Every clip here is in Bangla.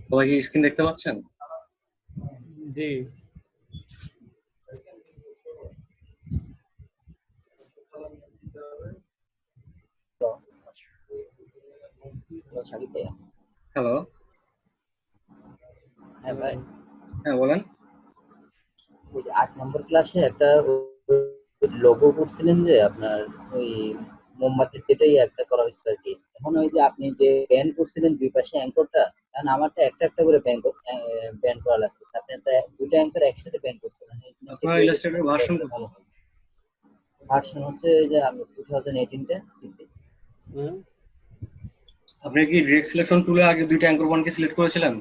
সবাই কি স্ক্রিন দেখতে পাচ্ছেন? জি। হ্যালো। হ্যাঁ ভাই, হ্যাঁ বলেন। ওই 8 নম্বর ক্লাসে একটা লোগো করছিলেন যে আপনার ওই মোমবাতির যেটাই একটা করা হয়েছিল আর কি। এখন ওই যে আপনি যে ব্যান করছিলেন দুই পাশে অ্যাঙ্করটা, কারণ আমারটা একটা একটা করে ব্যান করা লাগতেছে। আপনি একটা দুইটা অ্যাঙ্কর একসাথে ব্যান করছিলেন, এই জিনিসটা আপনার কি ইলাস্ট্রেটর ভার্সন কত? ভালো হয়। ভার্সন হচ্ছে এই যে আমি 2018 সিসি। আপনি কি ডিরেক্ট সিলেকশন টুলে আগে দুইটা অ্যাঙ্কর পয়েন্টকে সিলেক্ট করেছিলেন?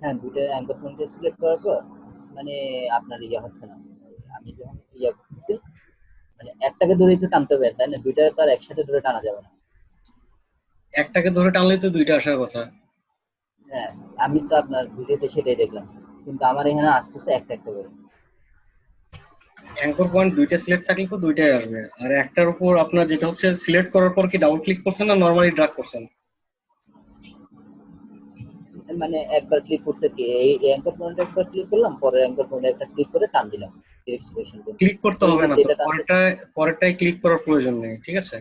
হ্যাঁ, দুইটা অ্যাঙ্কর পয়েন্ট সিলেক্ট করার পর মানে আপনার ইয়ে হচ্ছে না। আমি যখন ইয়ে করতেছি মানে একটাকে ধরে একটু টানতে হবে, তাই না? দুইটা তার একসাথে ধরে টানা যাবে না। একটাকে ধরে টানলেই তো দুইটা আসার কথা। হ্যাঁ, আমি তো আপনার ভিডিওতে সেটাই দেখলাম, কিন্তু আমার এখানে আসতেছে একটা একটা করে। অ্যাঙ্কর পয়েন্ট দুইটা সিলেক্ট থাকলে তো দুইটাই আসবে। আর একটার উপর আপনার যেটা হচ্ছে সিলেক্ট করার পর কি ডাবল ক্লিক করছেন না নরমালি ড্র্যাগ করছেন? মানে একবার ক্লিক করছে কি এই অ্যাঙ্কর পয়েন্টে একবার ক্লিক করলাম, পরে অ্যাঙ্কর পয়েন্টে একটা ক্লিক করে টান দিলাম ডিরেক্ট সিলেকশন করে। ক্লিক করতে এই হবে যে না তো, যেটা টানতেছে, পরেরটায় ক্লিক করার প্রয়োজন নেই, ঠিক আছে?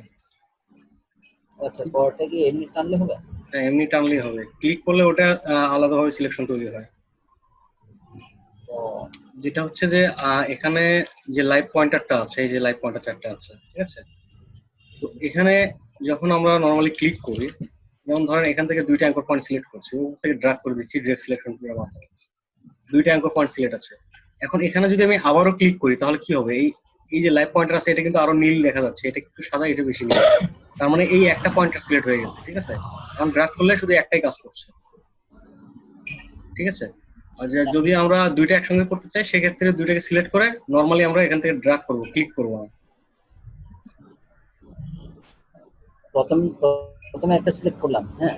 আচ্ছা পরটা কি এমনি টানলে হবে? হ্যাঁ, এমনি টানলেই হবে। ক্লিক করলে ওটা আলাদাভাবে সিলেকশন তৈরি হয়। ও যেটা হচ্ছে যে এখানে যে লাইভ পয়েন্টারটা আছে, এই যে লাইভ পয়েন্টার চারটা আছে, ঠিক আছে? তো এখানে যখন আমরা নরমালি ক্লিক করি, যেমন ধরেন এখান থেকে দুইটা অ্যাঙ্কর পয়েন্ট সিলেক্ট করছি, ওর থেকে ড্র্যাগ করে দিচ্ছি ডিরেক্ট সিলেকশন টুলের মাধ্যমে। দুইটা অ্যাঙ্কর পয়েন্ট সিলেক্ট আছে। এখন এখানে যদি আমি আবারও ক্লিক করি তাহলে কি হবে? এই এই যে লাইভ পয়েন্টার আছে এটা কিন্তু আরো নীল দেখা যাচ্ছে, এটা একটু সাদা, এটা বেশি নীল। তার মানে এই একটা পয়েন্টার সিলেক্ট হয়ে গেছে, ঠিক আছে? এখন ড্র্যাগ করলে শুধু একটাই কাজ করছে, ঠিক আছে? আর যদি আমরা দুইটা একসঙ্গে করতে চাই সেক্ষেত্রে দুইটাকে সিলেক্ট করে নরমালি আমরা এখান থেকে ড্র্যাগ করব, ক্লিক করব না। প্রথমে একটা সিলেক্ট করলাম, হ্যাঁ,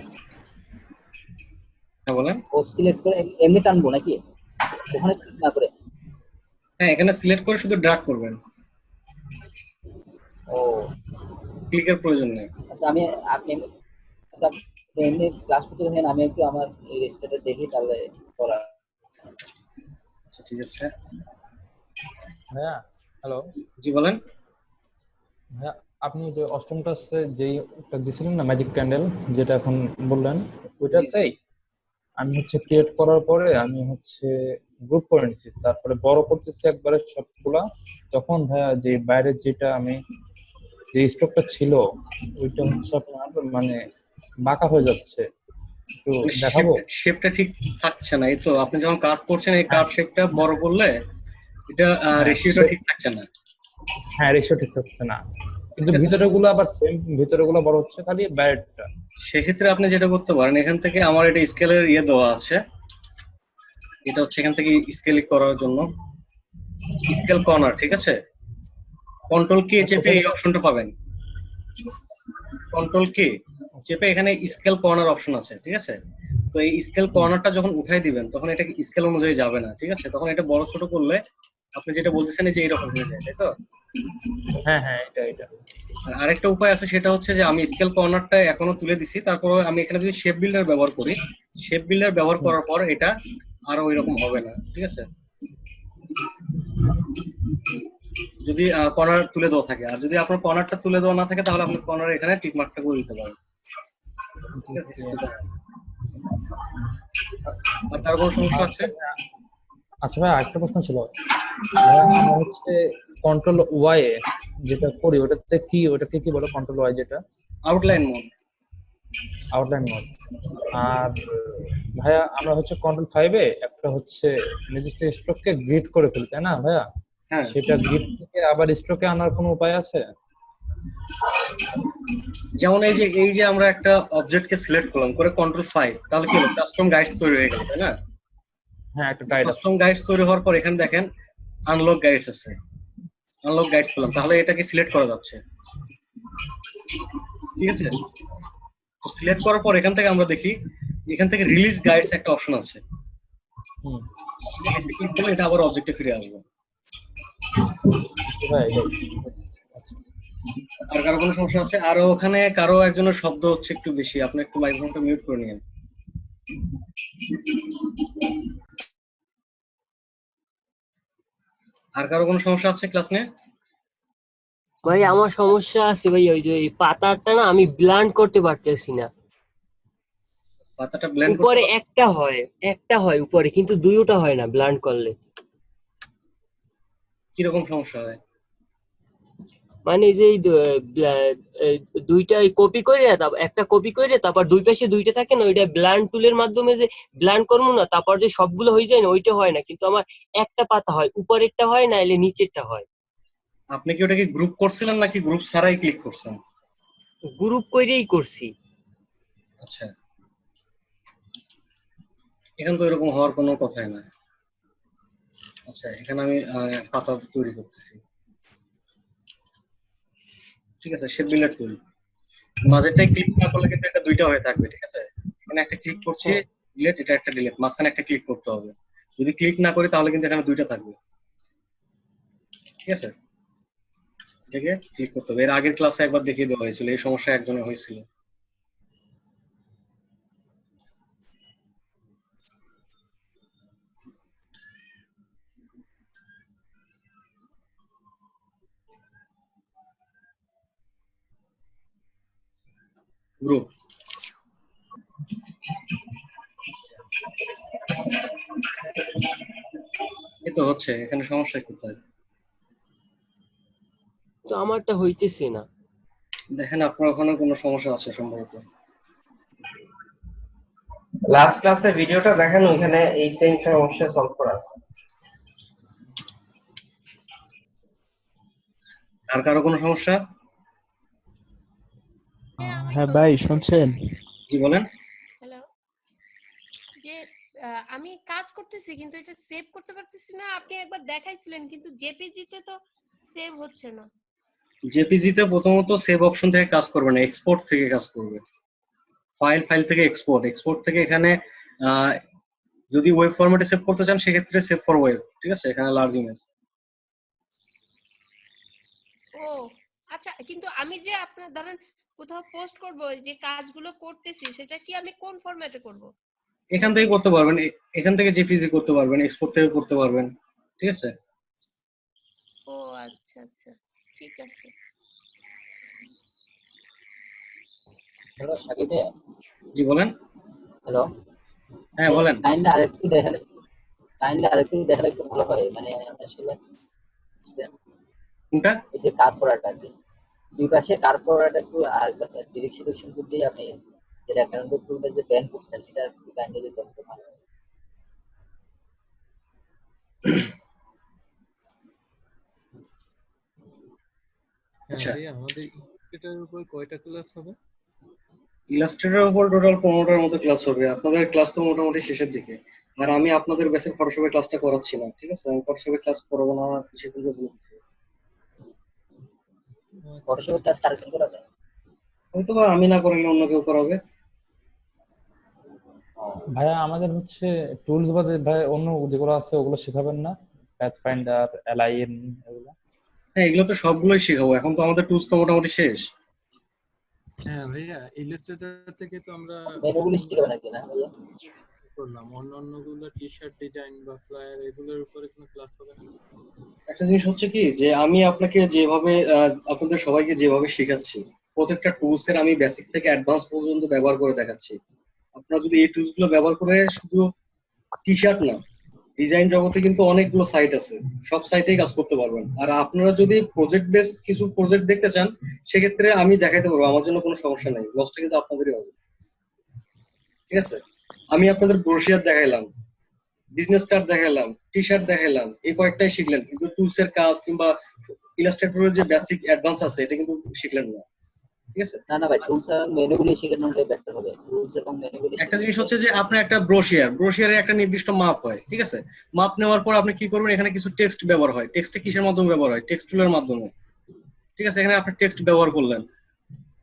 হ্যাঁ বলেন। ও সিলেক্ট করে এমনি টানবো নাকি ওখানে ক্লিক না করে? হ্যাঁ, এখানে সিলেক্ট করে শুধু ড্র্যাগ করবেন, ও ক্লিকের প্রয়োজন নেই। আচ্ছা, আপনি আচ্ছা আপনি এমনি ক্লাস করতে দেখেন, আমি একটু আমার এই রেজিস্টারটা দেখি তাহলে করা। আচ্ছা ঠিক আছে। ভাইয়া হ্যালো। জি বলেন। ভাইয়া আপনি যে অষ্টম ক্লাসে যেই একটা দিছিলেন না ম্যাজিক ক্যান্ডেল, যেটা এখন বললেন, ওইটাতেই আমি হচ্ছে ক্রিয়েট করার পরে আমি হচ্ছে গ্রুপ করে নিছি, তারপরে বড় করতেছি একবারে সবগুলা। তখন ভাইয়া যে বাইরের যেটা আমি যে স্ট্রোকটা ছিল ওইটা হচ্ছে আপনার মানে বাঁকা হয়ে যাচ্ছে, একটু দেখাবো? শেপটা ঠিক থাকছে না, এই তো আপনি যখন কার্ভ করছেন এই হ্যাঁ কার্ভ শেপটা বড় করলে এটা হ্যাঁ রেশিওটা ঠিক থাকছে না। হ্যাঁ, রেশিও ঠিক থাকছে না, কিন্তু ঠিক আছে, ভিতরে গুলো আবার সেম, ভিতরে গুলো বড় হচ্ছে, খালি বাইরেরটা। সেক্ষেত্রে আপনি যেটা করতে পারেন, এখান থেকে আমার এটা স্কেলের ইয়ে দেওয়া আছে, এটা হচ্ছে এখান থেকে স্কেলিং করার জন্য স্কেল কর্নার, ঠিক আছে? কন্ট্রোল কে চেপে এই অপশনটা পাবেন। কন্ট্রোল কে চেপে এখানে স্কেল কর্নার অপশন আছে, ঠিক আছে? তো এই স্কেল কর্নারটা যখন উঠাই দিবেন তখন এটা স্কেল অনুযায়ী যাবে না, ঠিক আছে? তখন এটা বড় ছোট করলে আপনি যেটা বলতেছেন যে এরকম হয়ে যায়, তাই তো? হ্যাঁ হ্যাঁ, এটা আর আরেকটা উপায় আছে, সেটা হচ্ছে যে আমি স্কেল কর্নারটা এখনো তুলে দিছি, তারপর আমি এখানে যদি শেপ বিল্ডার ব্যবহার করি, শেপ বিল্ডার ব্যবহার করার পর এটা আরো ওইরকম হবে না, ঠিক আছে? যদি কর্নার তুলে দেওয়া থাকে, আর যদি আপনার কর্নারটা তুলে দেওয়া না থাকে তাহলে আপনি কর্নার এখানে টিক মার্কটা করে দিতে পারেন, ঠিক আছে? আর তার কোনো সমস্যা আছে? আচ্ছা ভাই, আরেকটা প্রশ্ন ছিল। ভাইয়া, আমরা হচ্ছে কন্ট্রোল ওয়াই যেটা করি ওটাকে কি বলে? কন্ট্রোল ওয়াই যেটা আউটলাইন মোড। Outline mode. আর ভাইয়া আমরা হচ্ছে কন্ট্রোল 5-এ একটা হচ্ছে নির্দিষ্ট স্ট্রোককে গ্রিড করে ফেলি, তাই না ভাইয়া? হ্যাঁ, সেটা গ্রিড থেকে আবার স্ট্রোকে আনার কোনো উপায় আছে? যেমন এই যে আমরা একটা অবজেক্টকে সিলেক্ট করলাম করে কন্ট্রোল 5, তাহলে কি হলো? কাস্টম গাইডস তৈরি হয়ে গেল, তাই না? হ্যাঁ, একটা গাইড আছে। কাস্টম গাইডস তৈরি হওয়ার পর এখানে দেখেন আনলক গাইডস আছে। আনলক গাইডস পেলাম, তাহলে এটাকে সিলেক্ট করা যাচ্ছে, ঠিক আছে? তো সিলেক্ট করার পর এখান থেকে আমরা দেখি এখান থেকে রিলিজ গাইডস একটা অপশন আছে, হুম, রিলিজে ক্লিক করলে এটা আবার অবজেক্টে ফিরে আসবে। ভাই এটাই। আচ্ছা। আর কারো কোনো সমস্যা আছে? আরো ওখানে কারো একজনের শব্দ হচ্ছে একটু বেশি, আপনি একটু মাইক্রোফোনটা মিউট করে নিন। আর কারো কোনো সমস্যা আছে ক্লাস নিয়ে? ভাই আমার সমস্যা আছে ভাই, ওই যে এই পাতাটা না আমি ব্লান্ড করতে পারতেছি না। পাতাটা ব্লেন্ড করতে উপরে একটা হয় উপরে, কিন্তু দুইটা হয় না ব্লান্ড করলে। কিরকম সমস্যা হয়? মানে যে এই এই দুইটা কপি করে, তারপর একটা কপি করে, তারপর দুই পাশে দুইটা থাকে না, ওইটা ব্লান্ড টুলের মাধ্যমে যে ব্লান্ড করবো না, তারপর যে সবগুলো হয়ে যায় না, ওইটা হয় না। কিন্তু আমার একটা পাতা হয়, উপরেরটা হয় না, এলে নিচেরটা হয়। আপনি কি ওটাকে গ্রুপ করছিলেন নাকি গ্রুপ ছাড়াই ক্লিক করছেন? গ্রুপ করেই করছি। আচ্ছা, এখানে তো এরকম হওয়ার কোনো কথাই না। আচ্ছা, এখানে আমি পাতা তৈরি করতেছি। ঠিক আছে, শেপ বিল্ডার টুল মাঝেরটাই ক্লিক না করলে কিন্তু এটা দুইটা হয়ে থাকবে। ঠিক আছে, এখানে একটা ক্লিক করছি ডিলিট, এটা একটা ডিলিট, মাঝখানে একটা ক্লিক করতে হবে। যদি ক্লিক না করি তাহলে কিন্তু এখানে দুইটা থাকবে। ঠিক আছে, এটাকে ক্লিক করতে হবে। এর আগের ক্লাসে একবার দেখিয়ে দেওয়া হয়েছিল, এই সমস্যা একজনের হয়েছিল। গ্রুপ এই তো হচ্ছে, এখানে সমস্যা কোথায়? তো আমারটা হইতেছে না। দেখেন আপনার ওখানে কোনো সমস্যা আছে সম্ভবত। লাস্ট ক্লাসে ভিডিওটা দেখেন, ওইখানে এই সেম সমস্যা সলভ করা আছে। আর কারো কোনো সমস্যা? হ্যাঁ ভাই শুনছেন? জি বলেন। হ্যালো, যে আমি কাজ করতেছি কিন্তু এটা সেভ করতে পারতেছি না। আপনি একবার দেখাইছিলেন কিন্তু জেপিজি-তে তো সেভ হচ্ছে না। জেপিজি তে প্রথমত সেভ অপশন থেকে কাজ করবে না, এক্সপোর্ট থেকে কাজ করবে। ফাইল থেকে এক্সপোর্ট থেকে এখানে আহ, যদি ওয়েব ফরম্যাটে সেভ করতে চান সেক্ষেত্রে সেভ ফর ওয়েব। ঠিক আছে, এখানে লার্জ ইমেজ। ও আচ্ছা, কিন্তু আমি যে আপনার ধরেন কোথাও পোস্ট করব, যে কাজগুলো করতেছি সেটা কি আমি কোন ফরম্যাটে করব? এখান থেকে করতে পারবেন, এখান থেকে জেপিজি করতে পারবেন, এক্সপোর্ট থেকে করতে পারবেন। ঠিক আছে। ও আচ্ছা আচ্ছা, ঠিক আছে। হ্যালো সাকিব ভাই। জি বলেন। হ্যালো, হ্যাঁ বলেন। কাইন্ডলি আরেকটু দেখালে একটু ভালো হয়। মানে আসলে কোনটা? এই যে কার পড়াটা, দুই পাশে কার পড়াটা একটু, আর ডিরেক্ট সিলেকশন করতে আপনি যে রেফারেন্স টুলটা যে ব্যান করছেন, এটা একটু কাইন্ডলি যদি বলতে পারেন। আচ্ছা, আমাদের এটার উপর কয়টা ক্লাস হবে? ইলাস্ট্রেটরের উপর টোটাল 15টার মতো ক্লাস হবে। আপনাদের ক্লাস তো মোটামুটি শেষের দিকে। আর আমি আপনাদের ব্যাচের ফটোশপের ক্লাসটা করাচ্ছি না। ঠিক আছে, আমি ফটোশপের ক্লাস করাবো না কিছুদিন বলে দিচ্ছি। ফটোশপের ক্লাস কারেকশন করা যায়। হয়তো বা আমি না করলে অন্য কেউ করাবে। ভাইয়া আমাদের হচ্ছে টুলস বাদে ভাই অন্য যেগুলো আছে ওগুলো শেখাবেন না? প্যাথফাইন্ডার, অ্যালাইন এগুলো। হ্যাঁ, এগুলো তো সবগুলোই শেখাবো। এখন তো আমাদের টুলস তো মোটামুটি শেষ। হ্যাঁ ভাইয়া, ইলাস্ট্রেটর থেকে তো আমরা মেনুগুলি শিখাবে নাকি না ভাইয়া? করলাম, অন্যগুলো টি শার্ট ডিজাইন বা ফ্লায়ার এগুলোর উপরে কোনো ক্লাস হবে না? একটা জিনিস হচ্ছে কি, যে আমি আপনাকে যেভাবে আপনাদের সবাইকে যেভাবে শেখাচ্ছি, প্রত্যেকটা টুলস এর আমি বেসিক থেকে অ্যাডভান্স পর্যন্ত ব্যবহার করে দেখাচ্ছি। আপনারা যদি এই টুলস গুলো ব্যবহার করে শুধু টি শার্ট না, ডিজাইন জগতে কিন্তু অনেকগুলো সাইট আছে, সব সাইটেই কাজ করতে পারবেন। আর আপনারা যদি প্রজেক্ট বেস কিছু প্রজেক্ট দেখতে চান সেক্ষেত্রে আমি দেখাইতে পারবো, আমার জন্য কোনো সমস্যা নেই। লসটা কিন্তু আপনাদেরই হবে। ঠিক আছে, আমি আপনাদের ব্রোশিয়ার দেখাইলাম, বিজনেস কার্ড দেখালাম, টি শার্ট দেখালাম, এই কয়েকটাই শিখলেন, কিন্তু টুলস এর কাজ কিংবা ইলাস্ট্রেটরের যে বেসিক অ্যাডভান্স আছে এটা কিন্তু শিখলেন না। ঠিক আছে, না ভাই, টুলস আর মেনুগুলি শেখানোটাই বেটার হবে। টুলস এবং মেনুগুলি একটা জিনিস হচ্ছে যে আপনার একটা ব্রোশিয়ারের একটা নির্দিষ্ট মাপ হয়। ঠিক আছে, মাপ নেওয়ার পর আপনি কি করবেন, এখানে কিছু টেক্সট ব্যবহার হয়। টেক্সটে কিসের মাধ্যমে ব্যবহার হয়? টেক্সট টুলের মাধ্যমে। ঠিক আছে, এখানে আপনি টেক্সট ব্যবহার করলেন,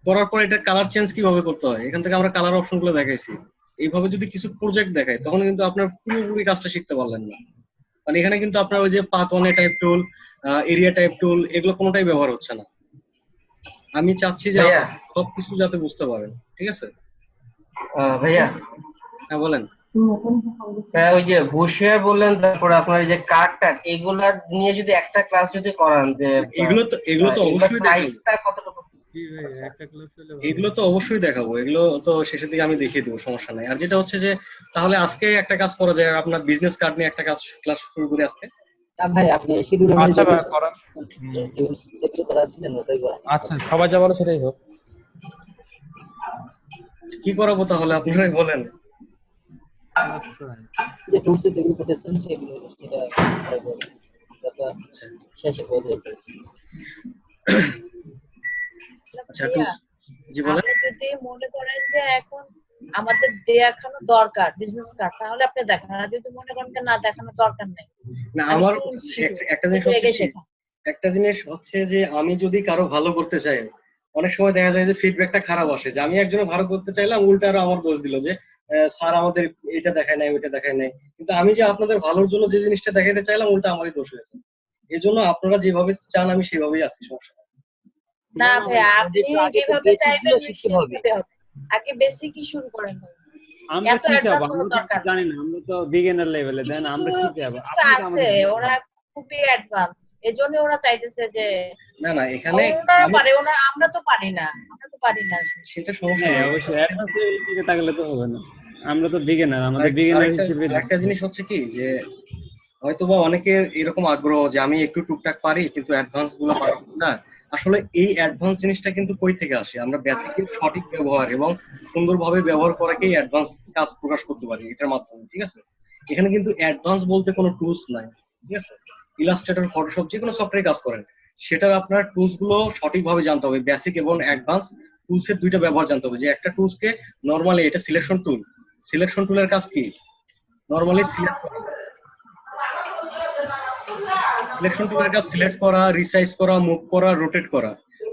করার পর এটা কালার চেঞ্জ কিভাবে করতে হয় এখান থেকে আমরা কালার অপশন গুলো দেখাইছি। এইভাবে যদি কিছু প্রজেক্ট দেখায় তখন কিন্তু আপনার পুরোপুরি কাজটা শিখতে পারলেন না। মানে এখানে কিন্তু আপনার ওই যে পাথ ওয়ানে টাইপ টুল, এরিয়া টাইপ টুল, এগুলো কোনোটাই ব্যবহার হচ্ছে না। আমি চাচ্ছি যে ভাইয়া আপনি সবকিছু যাতে বুঝতে পারেন, ঠিক আছে? ভাইয়া হ্যাঁ বলেন। হ্যাঁ, ওই যে ঘুষিয়ার বললেন, তারপরে আপনার এই যে কার্ড এগুলা নিয়ে যদি একটা ক্লাস যদি করান, যে এগুলো তো এগুলোর অবশ্যই দেখাবো। সাইজটা কতটুকু? জি ভাই, আচ্ছা, একটা ক্লাস হলে এগুলো ভালো তো অবশ্যই দেখাবো, এগুলো তো শেষের দিকে আমি দেখিয়ে দেবো, সমস্যা নাই। আর যেটা হচ্ছে যে তাহলে আজকে একটা কাজ করা যায়, আপনার বিজনেস কার্ড নিয়ে একটা কাজ ক্লাস শুরু করি আজকে। না ভাই, আপনি শিডিউল আচ্ছা অনুযায়ী ভাই করেন। হুম, টুলস যেগুলো করাচ্ছিলেন ওটাই করেন। আচ্ছা সবাই যা বলো সেটাই হোক। কি করাবো তাহলে আপনারাই বলেন। ক্লাস করান। যে টুলস যেগুলো পেতেছেন সেগুলো সেটা try করবেন। এটা তো আচ্ছা শেষে বলে দেবো। আচ্ছা ভাইয়া, জি বলেন। আপনি যদি মনে করেন যে এখন আমাদের দেখানো দরকার বিজনেস কার্ড, তাহলে আপনি দেখান। আর যদি মনে করেন যে না, দেখানো দরকার নেই, না আমি আমার টুলস শিখবো, একটা জিনিস এগুলো হচ্ছে আগে কি, শেখা। একটা জিনিস হচ্ছে যে আমি যদি কারো ভালো করতে চাই, অনেক সময় দেখা যায় যে ফিডব্যাকটা খারাপ আসে, যে আমি একজনের ভালো করতে চাইলাম, উল্টা আরো আমার দোষ দিল যে স্যার আমাদের এটা দেখায় নাই, ওইটা দেখায় নাই। কিন্তু আমি যে আপনাদের ভালোর জন্য যে জিনিসটা দেখাইতে চাইলাম, উল্টা আমারই দোষ হয়েছে। এই জন্য আপনারা যেভাবে চান আমি সেভাবেই আছি, সমস্যা নেই। না না ভাইয়া, আমাদের আপনি তো আগে তো যেভাবে বেসিক চাইবেন গুলো শিখতে হবে। সেভাবে হবে। আগে বেসিকই শুরু করেন ভাই, আমরা এত কি চাবো? অ্যাডভান্স আমরা হওয়ার তো দরকার কিছু নেই। জানি না, আমরা তো বিগিনার লেভেলে। দেন কিছু আমরা কি চাবো? কিছু আপনি তো আছে, আমাদের বলুন। ওরা খুবই অ্যাডভান্স, এজন্য ওরা চাইতেছে যে না না, এখানে ওনারা আমি পারে, আমরা তো পারি না, আমরা তো পারি না আসলে। সেটা সমস্যা হ্যাঁ নেই। অবশ্যই, অ্যাডভান্স লেভেলের দিকে তাকালে তো হবে না। আমরা তো বিগিনার, আমাদের বিগিনার আরেকটা হিসেবে আরেকটা জিনিস হচ্ছে কি, যে হয়তোবা অনেকের এরকম আগ্রহ যে আমি একটু টুকটাক পারি কিন্তু অ্যাডভান্স গুলো পারি না। আসলে এই অ্যাডভান্স জিনিসটা কিন্তু কই থেকে আসে? আমরা বেসিকের সঠিক ব্যবহার এবং সুন্দরভাবে ব্যবহার করাকেই অ্যাডভান্স কাজ প্রকাশ করতে পারি এটার মাধ্যমে, ঠিক আছে? এখানে কিন্তু অ্যাডভান্স বলতে কোনো টুলস নাই, ঠিক আছে? ইলাস্ট্রেটর, ফটোশপ যে কোনো সফটওয়্যারে কাজ করেন, সেটার আপনার টুলস গুলো সঠিকভাবে জানতে হবে। বেসিক এবং অ্যাডভান্স টুলস এর দুইটা ব্যবহার জানতে হবে। যে একটা টুলসকে নরমালি, এটা সিলেকশন টুল, সিলেকশন টুলের কাজ কি? নরমালি সিলেক্ট করা, সিলেকশন টুলের কাজ সিলেক্ট করা, রিসাইজ করা, মুভ করা, রোটেট করা।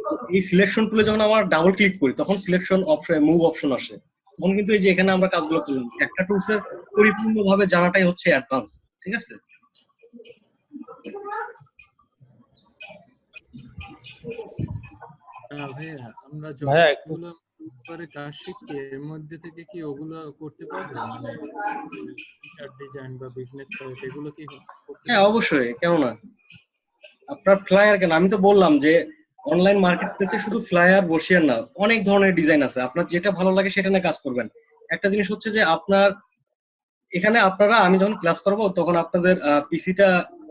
তো এই সিলেকশন টুলে যখন আমরা ডাবল ক্লিক করি তখন সিলেকশন অপশন, মুভ অপশন আসে। তখন কিন্তু এই যে এখানে আমরা কাজগুলো করলাম, একটা টুলসের পরিপূর্ণভাবে জানাটাই হচ্ছে অ্যাডভান্স, ঠিক আছে? ভাইয়া, আমরা ভাইয়া একটু যতগুলো পরে কাজ শিখছি এর মধ্যে থেকে কি ওগুলো করতে পারবো? মানে ডিজাইন বা বিজনেস কার্ড এগুলো কি করতে হ্যাঁ পারবো? অবশ্যই, কেন না। আপনার ফ্লায়ার কেন, আমি তো বললাম যে অনলাইন মার্কেট প্লেসে শুধু ফ্লায়ার বসিয়ে না, অনেক ধরনের ডিজাইন আছে, আপনার যেটা ভালো লাগে সেটা নিয়ে কাজ করবেন। একটা জিনিস হচ্ছে যে আপনার এখানে আপনারা, আমি যখন ক্লাস করবো তখন আপনাদের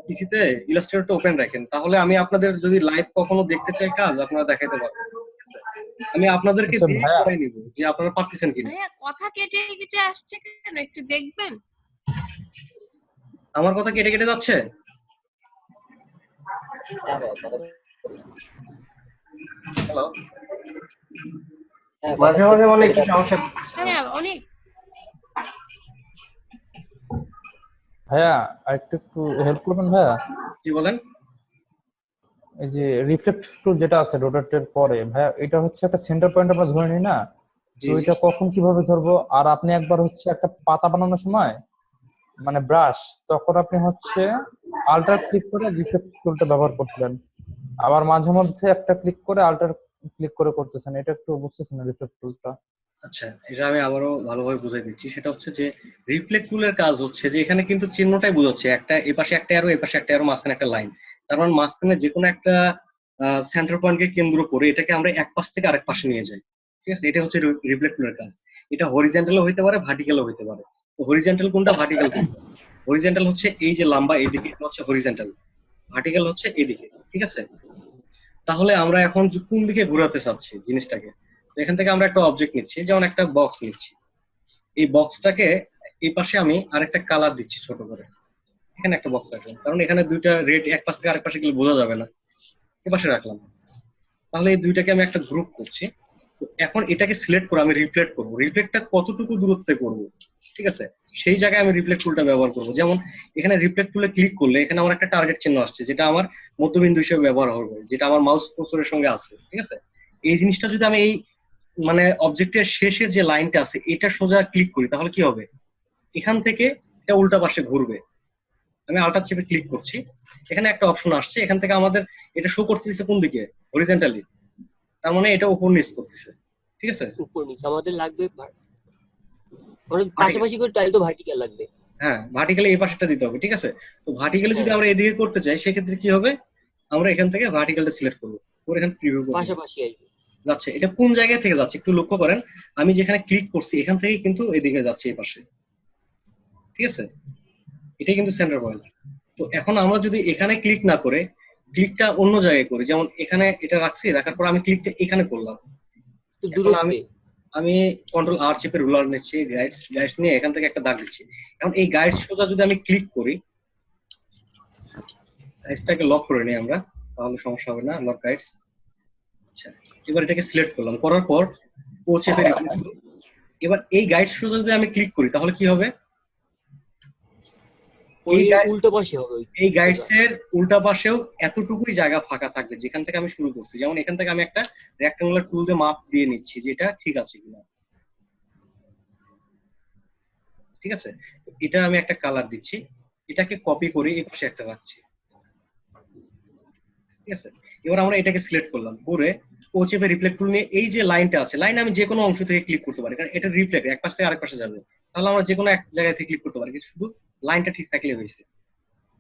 পিসিতে ইলাস্ট্রেটরটা ওপেন রাখেন, তাহলে আমি আপনাদের যদি লাইভ কখনো দেখতে চাই কাজ, আপনারা দেখাইতে পারবেন। ঠিক আছে? আমি আপনাদেরকে আচ্ছা দিয়ে ভাইয়া, করাই নিব যে আপনারা পারতেছেন কিনা। ভাইয়া কথা কেটে কেটে আসছে কেন, একটু দেখবেন? আমার কথা কেটে কেটে যাচ্ছে? হ্যাঁ ভাই, হ্যালো, হ্যাঁ, মাঝে মাঝে মনে হয় একটু সমস্যা। ভাইয়া অনেক ভাইয়া আর একটু একটু হেল্প করবেন ভাইয়া। কি বলেন? এই যে রিফ্লেক্ট টুল যেটা আছে রোটেটের পরে ভাইয়া, এটা হচ্ছে একটা সেন্টার পয়েন্ট আমরা ধরে নিই না, জি তো জি। এটা কখন কিভাবে ধরবো? আর আপনি একবার হচ্ছে একটা পাতা বানানোর সময় মানে ব্রাশ, তখন আপনি হচ্ছে আল্টার ক্লিক করে রিফ্লেক্ট টুলটা ব্যবহার করছিলেন, আবার মাঝে মধ্যে একটা ক্লিক করে আল্টার ক্লিক করে করতেছেন, এটা একটু বুঝতেছেন না রিফ্লেক্ট টুলটা? আচ্ছা, এটা আমি আবারও ভালোভাবে বুঝাই দিচ্ছি। সেটা হচ্ছে যে রিফ্লেক্ট টুলের কাজ হচ্ছে যে এখানে কিন্তু চিহ্নটাই বোঝাচ্ছে, একটা এপাশে একটা অ্যারো, এপাশে একটা অ্যারো, মাঝখানে একটা লাইন। তার মানে মাঝখানে যে কোনো একটা সেন্টার পয়েন্টকে কেন্দ্র করে এটাকে আমরা এক পাশ থেকে আরেক পাশে নিয়ে যাই, ঠিক আছে? এটা হচ্ছে রিফ্লেক্ট টুলের কাজ। এটা হরিজন্টালও হইতে পারে, ভার্টিক্যালও হইতে পারে। তো হরিজন্টাল কোনটা, ভার্টিক্যাল কোনটা? হরিজন্টাল হচ্ছে এই যে লম্বা এইদিকে, এটা হচ্ছে হরিজন্টাল। ভার্টিক্যাল হচ্ছে এইদিকে, ঠিক আছে? তাহলে আমরা এখন কোন দিকে ঘোরাতে চাচ্ছি জিনিসটাকে? তো এখান থেকে আমরা একটা অবজেক্ট নিচ্ছি, যেমন একটা বক্স নিচ্ছি। এই বক্সটাকে এই পাশে আমি আরেকটা কালার দিচ্ছি ছোট করে। এখানে একটা বক্স রাখলাম, কারণ এখানে দুইটা রেড এক পাশ থেকে আরেক পাশে গেলে বোঝা যাবে না। এ পাশে রাখলাম। তাহলে এই দুইটাকে আমি একটা গ্রুপ করছি। তো এখন এটাকে সিলেক্ট করে আমি রিফ্লেক্ট করবো। রিফ্লেক্টটা কতটুকু দূরত্বে করব, ঠিক আছে? সেই জায়গায় আমি রিফ্লেক্ট টুলটা ব্যবহার করবো। যেমন এখানে রিফ্লেক্ট টুলে ক্লিক করলে এখানে আমার একটা টার্গেট চিহ্ন আসছে, যেটা আমার মধ্যবিন্দু হিসেবে ব্যবহার হবে, যেটা আমার মাউস কার্সরের সঙ্গে আছে, ঠিক আছে? এই জিনিসটা যদি আমি এই মানে অবজেক্টের শেষের যে লাইনটা আছে এটা সোজা ক্লিক করি, তাহলে কি হবে? এখান থেকে এটা উল্টা পাশে ঘুরবে। আমি আল্টার চেপে ক্লিক করছি, এখানে একটা অপশন আসছে, এখান থেকে আমাদের এটা শো করতে দিচ্ছে কোন দিকে, হরিজন্টালি। তার মানে এটা উপর নিচ করতেছে, ঠিক আছে? উপর নিচ আমাদের লাগবে আমাদের পাশাপাশি করে টাইল তো ভার্টিক্যাল লাগবে। হ্যাঁ, ভার্টিক্যালি এই পাশেটা দিতে হবে, ঠিক আছে? তো ভার্টিক্যালি যদি হ্যাঁ। আমরা এদিকে করতে চাই সেক্ষেত্রে কি হবে, আমরা এখান থেকে ভার্টিক্যালটা সিলেক্ট করবো, করে এখানে প্রিভিউ করব। পাশাপাশি আসবে। যাচ্ছে, এটা কোন জায়গা থেকে যাচ্ছে একটু লক্ষ্য করেন, আমি যেখানে ক্লিক করছি এখান থেকে কিন্তু এদিকে যাচ্ছে এই পাশে, ঠিক আছে? এটাই কিন্তু সেন্টার পয়েন্ট। তো এখন আমরা যদি এখানে ক্লিক না করে ক্লিকটা অন্য জায়গায় করি, যেমন এখানে এটা রাখছি, রাখার পর আমি ক্লিকটা এখানে করলাম, তো এখন দূরত্বে আমি কন্ট্রোল আর চেপে রুলার নিচ্ছি, গাইডস নিয়ে এখান থেকে একটা দাগ দিচ্ছি। এখন এই গাইডস সোজা যদি আমি ক্লিক করি, গাইডসটাকে লক করে নিই আমরা, তাহলে সমস্যা হবে না, লক গাইডস। আচ্ছা, এবার এটাকে সিলেক্ট করলাম, করার পর ও চেপে রিপ্লেস করি। এবার এই গাইডস সোজা যদি আমি ক্লিক করি তাহলে কি হবে, ওই উল্টো পাশে হবে। এই গাইডস এর উল্টা পাশেও এতটুকুই জায়গা ফাঁকা থাকবে যেখান থেকে আমি শুরু করছি। যেমন এখান থেকে আমি একটা রেক্টাঙ্গুলার টুল দিয়ে মাপ দিয়ে নিচ্ছি যে এটা ঠিক আছে কিনা, ঠিক আছে? তো এটা আমি একটা কালার দিচ্ছি, এটাকে কপি করে এই পাশে একটা রাখছি, ঠিক আছে? এবার আমরা এটাকে সিলেক্ট করলাম, করে ও চেপে রিফ্লেক্ট টুল নিয়ে এই যে লাইনটা আছে, লাইন আমি যে কোনো অংশ থেকে ক্লিক করতে পারি, কারণ এটা রিফ্লেক্ট এক পাশ থেকে আরেক পাশে যাবে, তাহলে আমরা যে কোনো এক জায়গা থেকে ক্লিক করতে পারি, শুধু লাইনটা ঠিক থাকলে হয়েছে।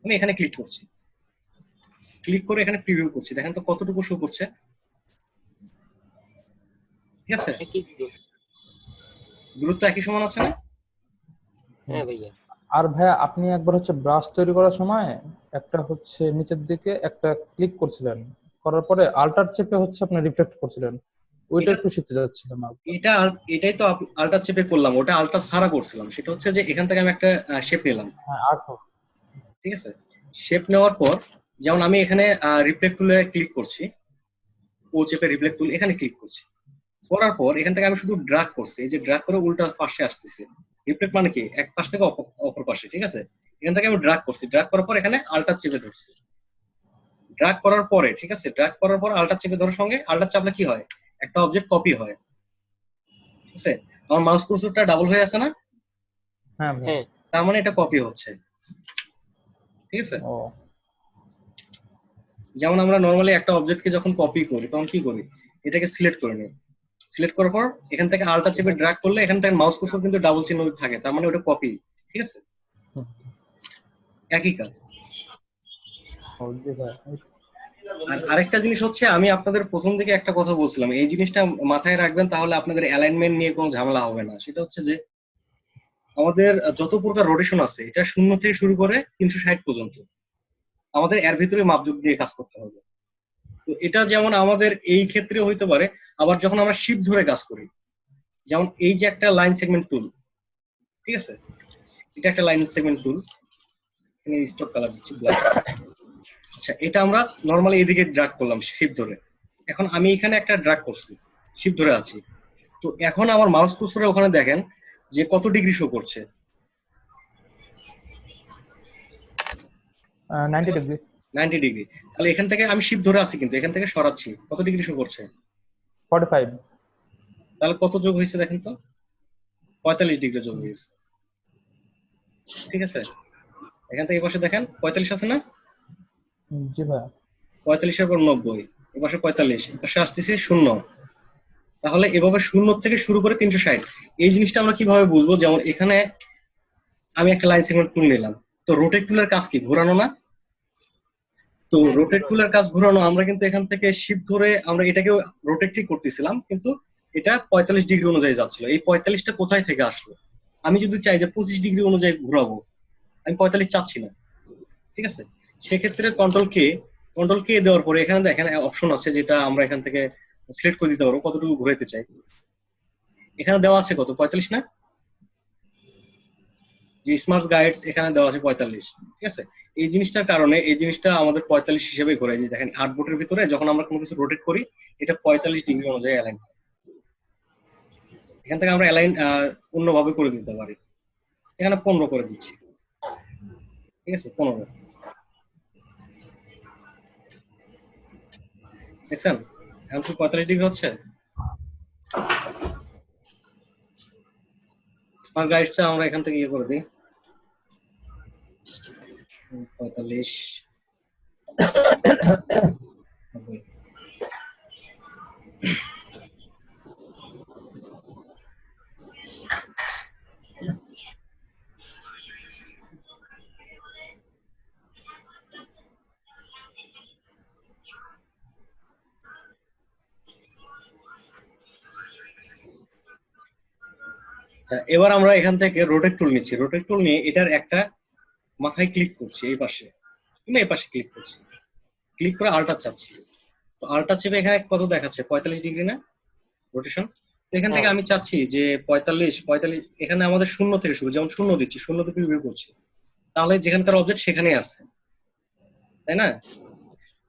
আমি এখানে ক্লিক করছি, ক্লিক করে এখানে প্রিভিউ করছি, দেখেন তো কতটুকু শো করছে, ঠিক আছে? দূরত্ব একই সমান আছে না? হ্যাঁ ভাইয়া। আর ভাইয়া আপনি একবার হচ্ছে ব্রাশ তৈরি করার সময় একটা হচ্ছে নিচের দিকে একটা ক্লিক করছিলেন, করার পরে আল্টার চেপে হচ্ছে আপনি রিফ্লেক্ট করছিলেন, ওইটা একটু শিখতে যাচ্ছিলাম। এটাই তো আল্টার চেপে করলাম, ওটা আল্টার ছাড়া করছিলাম। সেটা হচ্ছে যে এখান থেকে আমি একটা শেপ নিলাম, ঠিক আছে? শেপ নেওয়ার পর যেমন আমি এখানে রিফ্লেক্ট টুলে ক্লিক করছি, ও চেপে রিফ্লেক্ট টুল এখানে ক্লিক করছি, করার পর এখান থেকে আমি শুধু ড্র্যাগ করছি, এই যে ড্র্যাগ করে উল্টা পাশে আসতেছে। রিফ্লেক্ট মানে কি, এক পাশ থেকে অপর পাশে, ঠিক আছে? এখান থেকে আমি ড্র্যাগ করছি, ড্র্যাগ করার পর এখানে আল্টার চেপে ধরছি, ড্র্যাগ করার পরে, ঠিক আছে? ড্র্যাগ করার পর আল্টার চেপে ধরার সঙ্গে আল্টার চাপলে কি হয়, একটা অবজেক্ট কপি হয়, ঠিক আছে? আমার মাউস কার্সরটা ডাবল হয়ে আছে না? হ্যাঁ, তার মানে এটা কপি হচ্ছে, ঠিক আছে? যেমন আমরা নরমালি একটা অবজেক্টকে যখন কপি করি তখন কি করি, এটাকে সিলেক্ট করে নিই, সিলেক্ট করার পর এখান থেকে আল্টার চেপে ড্র্যাগ করলে এখান থেকে মাউস কার্সর কিন্তু ডাবল চিহ্ন থাকে, তার মানে ওটা কপি, ঠিক আছে? একই কাজ। আর আরেকটা জিনিস হচ্ছে, আমি আপনাদের প্রথম থেকে একটা কথা বলছিলাম, এই জিনিসটা মাথায় রাখবেন, তাহলে আপনাদের অ্যালাইনমেন্ট নিয়ে কোনো ঝামেলা হবে না। সেটা হচ্ছে যে আমাদের যত প্রকার রোটেশন আছে এটা 0 থেকে শুরু করে 360 পর্যন্ত আমাদের এর ভিতরে মাপযোগ দিয়ে কাজ করতে হবে। তো এটা যেমন আমাদের এই ক্ষেত্রে হইতে পারে, আবার যখন আমরা শিফট ধরে কাজ করি, যেমন এই যে একটা লাইন সেগমেন্ট টুল, ঠিক আছে? এটা একটা লাইন সেগমেন্ট টুল, এখানে স্টক কালার দিচ্ছি ব্ল্যাক। আচ্ছা, এটা আমরা নরমালি এদিকে ড্র্যাগ করলাম শিফট ধরে, এখন আমি এখানে একটা ড্র্যাগ করছি, শিফট ধরে আছি, তো এখন আমার মাউস কার্সরে ওখানে দেখেন যে কত ডিগ্রি শো করছে, 90 ডিগ্রি। 90 ডিগ্রি। তাহলে এখান থেকে আমি শিফট ধরে আছি কিন্তু এখান থেকে সরাচ্ছি, কত ডিগ্রি শো করছে? 45। তাহলে কত যোগ হয়েছে দেখেন তো, 45 ডিগ্রি যোগ হয়েছে, ঠিক আছে? এখান থেকে এই পাশে দেখেন 45 আছে না? জি ভাই। 45 এর পর 90, এই পাশে 45, এই পাশে আসতেছে 0। তাহলে এভাবে 0 থেকে শুরু করে 360। এই জিনিসটা আমরা কিভাবে বুঝবো, যেমন এখানে আমি একটা লাইন সেগমেন্ট টুল নিলাম, তো রোটেট টুলের কাজ কি, ঘোরানো না? তো রোটেট টুলের কাজ ঘোরানো, আমরা কিন্তু এখান থেকে শিফট ধরে আমরা এটাকে রোটেটই করতেছিলাম, কিন্তু এটা 45 ডিগ্রি অনুযায়ী যাচ্ছিল। এই 45টা কোথায় থেকে আসলো? আমি যদি চাই যে 25 ডিগ্রি অনুযায়ী ঘোরাবো, আমি 45 চাচ্ছি না, ঠিক আছে? সেক্ষেত্রে কন্ট্রোল কে দেওয়ার পরে এখানে দেখেন অপশন আছে, যেটা আমরা এখান থেকে সিলেক্ট করে দিতে পারবো কতটুকু ঘুরাইতে চাই। এখানে দেওয়া আছে কত, 45 না? যে স্মার্ট গাইডস এখানে দেওয়া আছে 45, ঠিক আছে? এই জিনিসটার কারণে এই জিনিসটা আমাদের 45 হিসেবে ঘোরায়। যে দেখেন আর্টবোর্ডের ভিতরে যখন আমরা কোনো কিছু রোটেট করি, এটা 45 ডিগ্রি অনুযায়ী অ্যালাইন। এখান থেকে আমরা অ্যালাইন অন্যভাবে করে দিতে পারি, এখানে 15 করে দিচ্ছি, ঠিক আছে? 15 দেখছেন এখন কি 45 ডিগ্রি হচ্ছে? স্মার্ট গাইডটা আমরা এখান থেকে ইয়ে করে দিই, 45 এবার আমরা এখান থেকে রোটেট টুল নিচ্ছি, রোটেট টুল নিয়ে এটার একটা মাথায় ক্লিক করছি, এই পাশে কিংবা এই পাশে ক্লিক করছি, ক্লিক করে আল্টার চাপছি। তো আল্টার চেপে এখানে কত দেখাচ্ছে, 45 ডিগ্রি না রোটেশন। তো এখান থেকে আমি চাচ্ছি যে 45, এখানে আমাদের শূন্য থেকে শুরু, যেমন শূন্য দিচ্ছি, শূন্য থেকে বের করছি, তাহলে যেখানকার অবজেক্ট সেখানেই আছে, তাই না?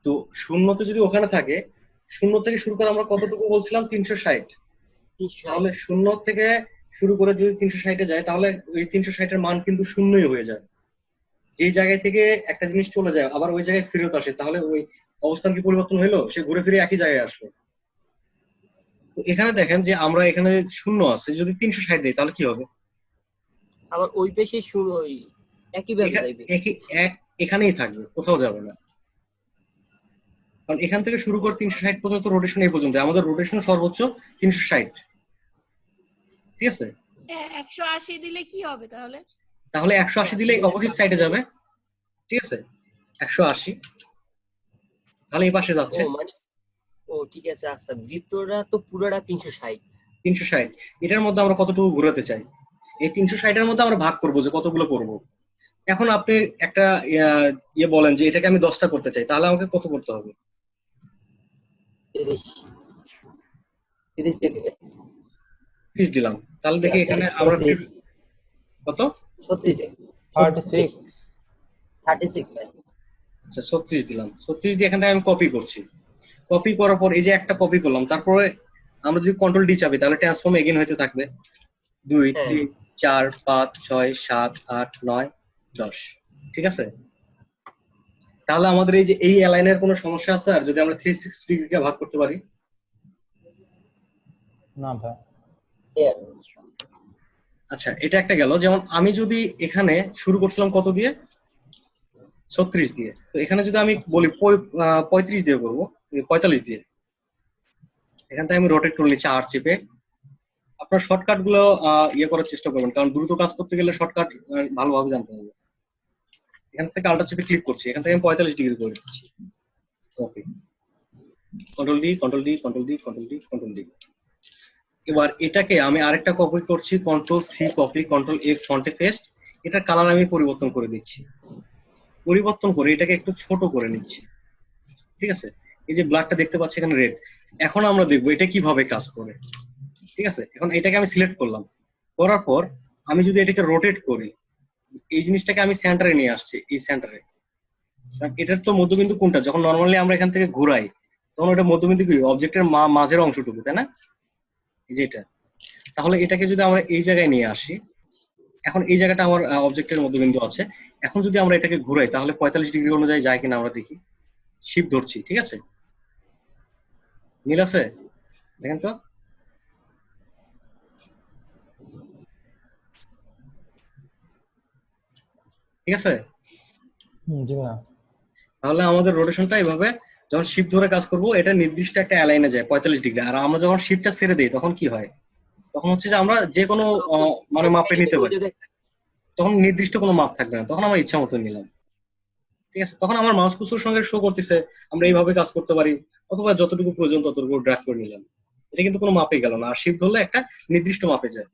তো শূন্যতে যদি ওখানে থাকে, শূন্য থেকে শুরু করে আমরা কতটুকু বলছিলাম, 360। তাহলে শূন্য থেকে শুরু করে যদি 360-এ যায়, তাহলে ওই 360-এর মান কিন্তু শূন্যই হয়ে যায়। যে জায়গায় থেকে একটা জিনিস চলে যায় আবার ওই জায়গায় ফেরত আসে, তাহলে ওই অবস্থান কি পরিবর্তন হইলো? সে ঘুরে ফিরে একই জায়গায় আসলো। তো এখানে দেখেন যে আমরা এখানে শূন্য আছে, যদি 360 দেই তাহলে কি হবে? আবার ওই পেশে শুরু ওই একই ভাবে যাইবে, এখানেই থাকবে, কোথাও যাবে না। কারণ এখান থেকে শুরু করে 360 পর্যন্ত রোটেশন, এই পর্যন্ত আমাদের রোটেশন সর্বোচ্চ 360, ঠিক আছে? 180 দিলে কি হবে তাহলে? তাহলে 180 দিলে অপোজিট সাইডে যাবে, ঠিক আছে? 180 তাহলে এই পাশে যাচ্ছে। ও ঠিক আছে। আচ্ছা, বৃত্তটা তো পুরোটা 360, এটার মধ্যে আমরা কতটুকু ঘোরাতে চাই, এই 360-এর মধ্যে আমরা ভাগ করবো যে কতগুলো করব। এখন আপনি একটা ইয়ে বলেন যে এটাকে আমি 10টা করতে চাই, তাহলে আমাকে কত করতে হবে? 30 দিলাম। তাহলে দেখি এখানে আমরা কত, 36। আচ্ছা 36 দিলাম। 36 দিয়ে এখান থেকে আমি কপি করছি, কপি করার পর এই যে একটা কপি করলাম, তারপরে আমরা যদি কন্ট্রোল ডি চাপি তাহলে ট্রান্সফর্ম এগেইন হতে থাকবে, 2 3 4 5 6 7 8 9 10, ঠিক আছে? তাহলে আমাদের এই যে এই অ্যালাইনের কোনো সমস্যা আছে আর যদি আমরা 360 ডিগ্রিকে ভাগ করতে পারি? না ভাই। আচ্ছা এটা একটা গেল। যেমন আমি যদি এখানে শুরু করছিলাম কত দিয়ে, 36 দিয়ে, তো এখানে যদি আমি বলি 35 দিয়ে করবো, 45 দিয়ে, এখান থেকে আমি রোটেট টুল নিচ্ছি আর চেপে। আপনার শর্টকাট গুলো ইয়ে করার চেষ্টা করবেন, কারণ দ্রুত কাজ করতে গেলে শর্টকাট ভালোভাবে জানতে হবে। এখান থেকে আল্টার চেপে ক্লিক করছি, এখান থেকে আমি 45 ডিগ্রি করে দিচ্ছি, copy, control D control D control D control D control D. এবার এটাকে আমি আরেকটা কপি করছি, control C copy, control F ফন্টে পেস্ট। এটার কালার আমি পরিবর্তন করে দিচ্ছি, পরিবর্তন করে এটাকে একটু ছোট করে নিচ্ছি, ঠিক আছে? এই যে ব্ল্যাকটা দেখতে পাচ্ছি এখানে রেড। এখন আমরা দেখবো এটা কিভাবে কাজ করে, ঠিক আছে? এখন এটাকে আমি সিলেক্ট করলাম, করার পর আমি যদি এটাকে রোটেট করি, এই জিনিসটাকে আমি সেন্টারে নিয়ে আসছি, এই সেন্টারে। এটার তো মধ্যবিন্দু কোনটা, যখন নর্মালি আমরা এখান থেকে ঘুরাই তখন ওটা মধ্যবিন্দু কি, অবজেক্টের মাঝের অংশটুকু, তাই না? এই যে এটা। তাহলে এটাকে যদি আমরা এই জায়গায় নিয়ে আসি, এখন এই জায়গাটা আমার অবজেক্টের মধ্যবিন্দু আছে। এখন যদি আমরা এটাকে ঘুরাই তাহলে 45 ডিগ্রি অনুযায়ী যায় কিনা আমরা দেখি। শিফট ধরছি, ঠিক আছে? মিল আছে? দেখেন তো। ঠিক আছে? জি ভাই। তাহলে আমাদের রোটেশনটা এইভাবে, যখন শিফট ধরে কাজ করব এটা নির্দিষ্ট একটা অ্যালাইনে যায় 45 ডিগ্রি। আর আমরা যখন শিফটটা ছেড়ে দিই তখন কি হয়, তখন হচ্ছে যে আমরা যে কোনো মানে মাপে নিতে পারি, তখন নির্দিষ্ট কোনো মাপ থাকবে না, তখন আমার ইচ্ছা মতো নিলাম, ঠিক আছে? তখন আমার মাউস কুর্সর সঙ্গে শো করতেছে আমরা এইভাবে কাজ করতে পারি, অথবা যতটুকু প্রয়োজন ততটুকু ড্র্যাগ করে নিলাম। এটা কিন্তু কোনো মাপে গেল না, আর শিফট ধরলে একটা নির্দিষ্ট মাপে যায়।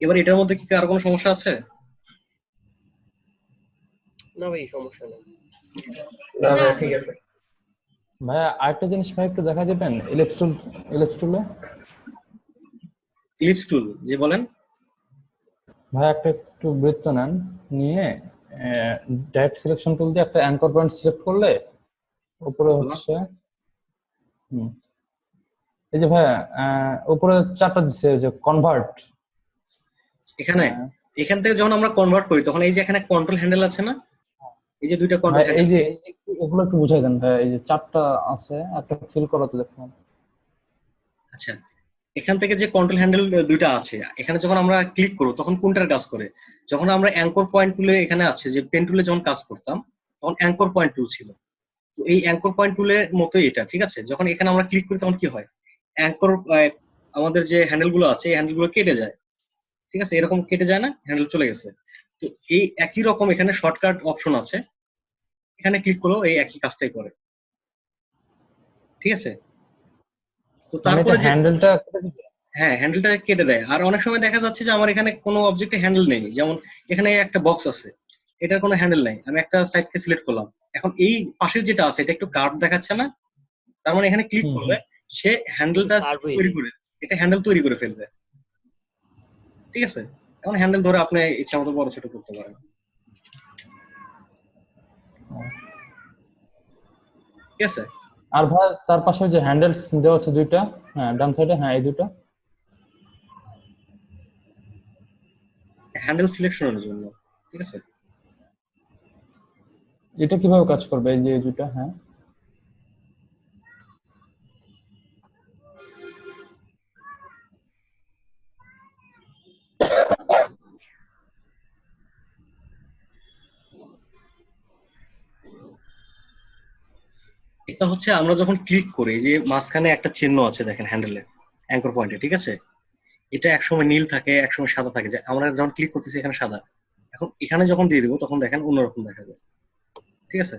এবার এটার মধ্যে কি আর কোনো সমস্যা আছে? না ভাই, সমস্যা নেই। না ভাই ঠিক আছে। ভাইয়া আরেকটা জিনিস ভাই একটু দেখা দিবেন, ইলিপস টুলে। ইলিপস টুল জি বলেন। ভাই একটা একটু বৃত্ত নেন, নিয়ে ডাইরেক্ট সিলেকশন টুল দিয়ে একটা অ্যাঙ্কর পয়েন্ট সিলেক্ট করলে উপরে হচ্ছে এই যে ভাইয়া উপরে চারটা দিচ্ছে যে কনভার্ট। এখানে এখান থেকে যখন আমরা কনভার্ট করি তখন এই যে এখানে কন্ট্রোল হ্যান্ডেল আছে না, এই যে দুইটা কন্ট্রোল হ্যান্ডেল, এই যে এগুলো একটু বুঝাই দেন ভাই, এই যে চারটা আছে একটা ফিল করাতে দেখুন। আচ্ছা এখান থেকে যে কন্ট্রোল হ্যান্ডেল দুইটা আছে, এখানে যখন আমরা ক্লিক করব তখন কোনটার কাজ করে? যখন আমরা অ্যাঙ্কর পয়েন্ট টুলে এখানে আছে যে পেন টুলে যখন কাজ করতাম তখন অ্যাঙ্কর পয়েন্ট টুল ছিল, তো এই অ্যাঙ্কর পয়েন্ট টুলের মতোই এটা, ঠিক আছে? যখন এখানে আমরা ক্লিক করি তখন কি হয়, অ্যাঙ্কর আমাদের যে হ্যান্ডেল গুলো আছে এই হ্যান্ডেল গুলো কেটে যায়, ঠিক আছে? এরকম কেটে যায় না, হ্যান্ডেল চলে গেছে। তো এই একই রকম এখানে শর্টকাট অপশন আছে, এখানে ক্লিক করলেও এই একই কাজটাই করে, ঠিক আছে? তো মানে এটা তারপরে যে হ্যান্ডেলটা হ্যাঁ, হ্যান্ডেলটা কেটে দেয়। আর অনেক সময় দেখা যাচ্ছে যে আমার এখানে কোনো অবজেক্টে হ্যান্ডেল নেই, যেমন এখানে একটা বক্স আছে, এটার কোনো হ্যান্ডেল নাই, আমি একটা সাইডকে সিলেক্ট করলাম, এখন এই পাশের যেটা আছে এটা একটু কার্ভ দেখাচ্ছে না, তার মানে এখানে ক্লিক করলে সে হ্যান্ডেলটা Curve হয়ে তৈরি যায়। করে, এটা হ্যান্ডেল তৈরি করে ফেলবে, ঠিক আছে? এখন হ্যান্ডেল ধরে আপনি ইচ্ছা মতো বড় ছোট করতে পারেন, ঠিক আছে? আর ভাই তার পাশে যে হ্যান্ডেলস দেওয়া আছে দুইটা, হ্যাঁ ডান সাইডে, হ্যাঁ এই দুটো হ্যান্ডেল সিলেকশনের জন্য, ঠিক আছে? এটা কিভাবে কাজ করবে এই যে এই দুটো? হ্যাঁ এটা হচ্ছে আমরা যখন ক্লিক করি, যে মাঝখানে একটা চিহ্ন আছে দেখেন হ্যান্ডেলে, অ্যাঙ্কর পয়েন্টে, ঠিক আছে? এটা একসময় নীল থাকে, একসময় সাদা থাকে, যে আমরা যখন ক্লিক করতেছি এখানে সাদা, এখন এখানে যখন দিয়ে দিব তখন দেখেন অন্যরকম দেখা যায়, ঠিক আছে?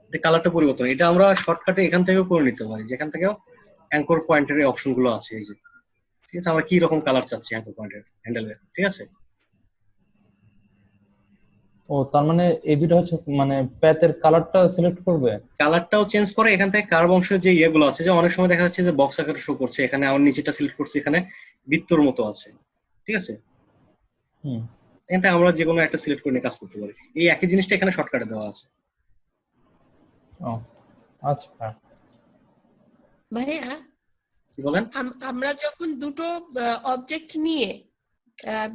এটা কালারটা পরিবর্তন, এটা আমরা শর্টকাটে এখান থেকেও করে নিতে পারি, যেখান থেকেও অ্যাঙ্কর পয়েন্টের অপশন গুলো আছে এই যে, ঠিক আছে? আমরা কি রকম কালার চাচ্ছি অ্যাঙ্কর পয়েন্টের হ্যান্ডেলের, ঠিক আছে? ও তার মানে এই দুটো হচ্ছে মানে প্যাথের কালারটা সিলেক্ট করবে। কালারটাও চেঞ্জ করে, এখান থেকে কার্ভ অংশের যে ইয়েগুলো আছে, যে অনেক সময় দেখা যাচ্ছে যে বক্স আকারে শো করছে, এখানে আমার নিচেটা সিলেক্ট করছি, এখানে বৃত্তর মতো আছে, ঠিক আছে? হুম এখান থেকে আমরা যে কোনো একটা সিলেক্ট করে নিয়ে কাজ করতে পারি, এই একই জিনিসটা এখানে শর্টকাটে দেওয়া আছে। ও আচ্ছা ভাইয়া কি বলেন? আমরা যখন দুটো অবজেক্ট নিয়ে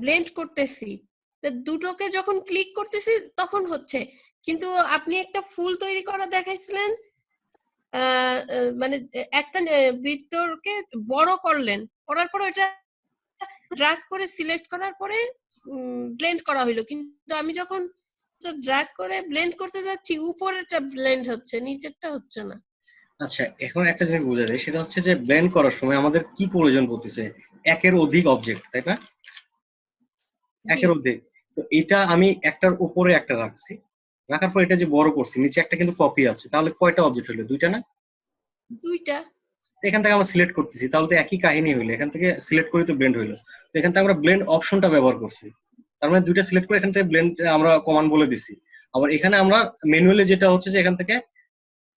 ব্লেন্ড করতেছি, তো দুটোকে যখন ক্লিক করতেছি তখন হচ্ছে, কিন্তু আপনি একটা ফুল তৈরি করা দেখাইছিলেন, মানে একটা বৃত্তকে বড় করলেন, করার পরে ওটা ড্র্যাগ করে সিলেক্ট করার পরে ব্লেন্ড করা হইলো, কিন্তু আমি যখন ড্র্যাগ করে ব্লেন্ড করতে যাচ্ছি উপরেরটা ব্লেন্ড হচ্ছে, নিচেরটা হচ্ছে না। আচ্ছা, এখন একটা জিনিস বোঝা যায়, সেটা হচ্ছে যে ব্লেন্ড করার সময় আমাদের কি প্রয়োজন পড়তেছে, একের অধিক অবজেক্ট, তাই না? একের অধিক। তো এটা আমি একটার উপরে একটা রাখছি, রাখার পর এটা যে বড় করছি, নিচে একটা কিন্তু কপি আছে, তাহলে কয়টা অবজেক্ট হলো? দুইটা না? দুইটা। তো এখান থেকে আমরা সিলেক্ট করতেছি, তাহলে তো একই কাহিনী হইলো, এখান থেকে সিলেক্ট করে তো ব্লেন্ড হইলো। তো এখান থেকে আমরা ব্লেন্ড অপশনটা ব্যবহার করছি, তার মানে দুইটা সিলেক্ট করে এখান থেকে ব্লেন্ড আমরা কমান্ড বলে দিছি। আবার এখানে আমরা ম্যানুয়ালি যেটা হচ্ছে যে এখান থেকে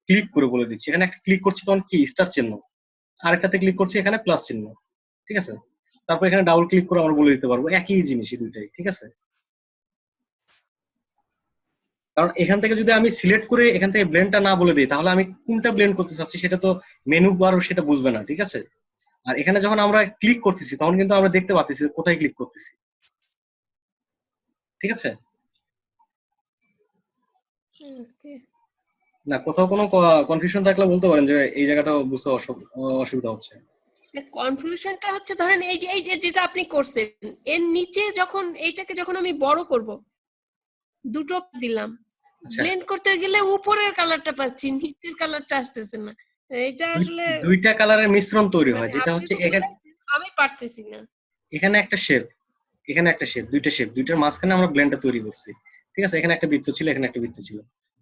ক্লিক করে বলে দিচ্ছি, এখানে একটা ক্লিক করছি তখন কি স্টার চিহ্ন, আরেকটাতে ক্লিক করছি এখানে প্লাস চিহ্ন, ঠিক আছে? তারপর এখানে ডাবল ক্লিক করে আমরা বলে দিতে পারবো, একই জিনিসই দুইটাই, ঠিক আছে? কারণ এখান থেকে যদি আমি সিলেক্ট করে এখান থেকে ব্লেন্ডটা না বলে দিই, তাহলে আমি কোনটা ব্লেন্ড করতে চাচ্ছি সেটা তো মেনু বার সেটা বুঝবে না, ঠিক আছে? আর এখানে যখন আমরা ক্লিক করতেছি তখন কিন্তু আমরা দেখতে পাচ্ছি কোথায় ক্লিক করতেছি, ঠিক আছে? না, কোথাও কোনো কনফিউশন থাকলে বলতে পারেন যে এই জায়গাটা বুঝতে অসুবিধা হচ্ছে। কনফিউশনটা হচ্ছে ধরেন এই যে যেটা আপনি করছেন, এর নিচে যখন এইটাকে যখন আমি বড় করব, দুটো দিলাম, ব্লেন্ড করতে গেলে উপরের কালারটা পাচ্ছি, নিচের কালারটা আসতেছে না। এটা আসলে দুইটা কালারের মিশ্রণ তৈরি হয়, যেটা হচ্ছে এখানে আমি পারতেছি না। এখানে একটা শেপ, এখানে একটা শেপ, দুইটা শেপ, দুইটার মাঝখানে আমরা ব্লেন্ডটা তৈরি করছি, ঠিক আছে? এখানে একটা বৃত্ত ছিল, এখানে একটা বৃত্ত ছিল।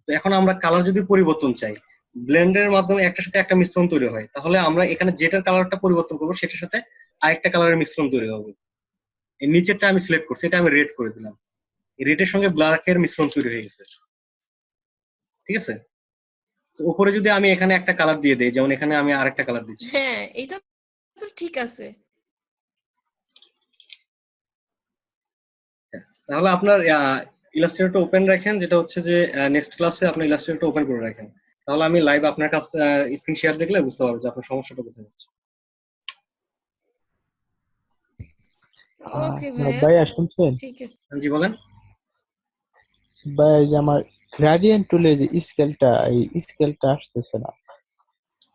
তো এখন আমরা কালার যদি পরিবর্তন চাই, ব্লেন্ডের মাধ্যমে একটার সাথে একটা মিশ্রণ তৈরি হয়, তাহলে আমরা এখানে যেটার কালারটা পরিবর্তন করবো সেটার সাথে আরেকটা কালারের মিশ্রণ তৈরি হবে। এই নিচেরটা আমি সিলেক্ট করছি, এটা আমি রেড করে দিলাম, রেডের সঙ্গে ব্ল্যাকের মিশ্রণ তৈরি হয়ে গেছে, ঠিক আছে? তো উপরে যদি আমি এখানে একটা কালার দিয়ে দেই, যেমন এখানে আমি আরেকটা কালার দিচ্ছি, হ্যাঁ এটা তো ঠিক আছে। তাহলে আপনার ইলাস্ট্রেটরটা ওপেন রাখেন, যেটা হচ্ছে যে নেক্সট ক্লাসে আপনি ইলাস্ট্রেটরটা ওপেন করে রাখেন, তাহলে আমি লাইভ আপনার কাছে স্ক্রিন শেয়ার দেখলে বুঝতে পারবো যে আপনার সমস্যাটা কোথায় হচ্ছে। ওকে ভাইয়া শুনছেন? ঠিক আছে। জি বলেন। ভাই যে আমার গ্রেডিয়েন্ট টুলে যে স্কেলটা, এই স্কেলটা আসতেছে না।